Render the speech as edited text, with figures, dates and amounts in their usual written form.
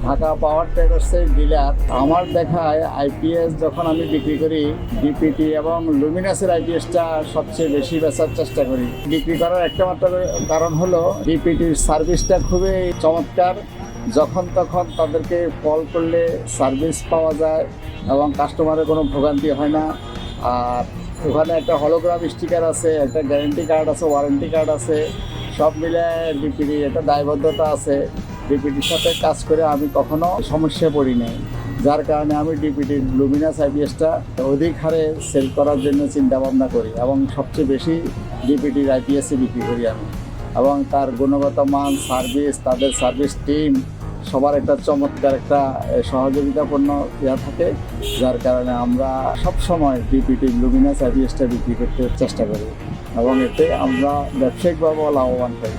ঢাকা পাওয়ার ট্রেডার্সের dealer. আমার দেখায় IPS যখন আমি বিক্রি করি, ডিপিটি এবং লুমিনাসের আইপিএসটা সবচেয়ে বেশি বেচার চেষ্টা করি। বিক্রি করার একটা মাত্র কারণ হলো ডিপিটির সার্ভিসটা খুবই চমৎকার। যখন তখন তাদেরকে কল করলে সার্ভিস পাওয়া যায় এবং কাস্টমারের কোনো ভোগান্তি হয় না। আর ওখানে একটা হলোগ্রাম স্টিকার আছে, একটা গ্যারেন্টি কার্ড আছে, ওয়ারেন্টি কার্ড আছে, সব মিলে ডিপিটির একটা দায়বদ্ধতা আছে। ডিপিটির সাথে কাজ করে আমি কখনো সমস্যায় পড়ি নাই, যার কারণে আমি ডিপিটির লুমিনাস আইপিএসটা অধিক হারে সেল করার জন্য চিন্তা ভাবনা করি এবং সবচেয়ে বেশি ডিপিটির আইপিএসই বিক্রি করি আমি। এবং তার গুণগত মান, সার্ভিস, তাদের সার্ভিস টিম সবার একটা চমৎকার একটা সহযোগিতাপূর্ণ ইয়া থাকে, যার কারণে আমরা সব সময় ডিপিটি লুমিনাস আইপিএসটা বিক্রি করতে চেষ্টা করি এবং এতে আমরা ব্যবসায়িকভাবেও লাভবান পাই।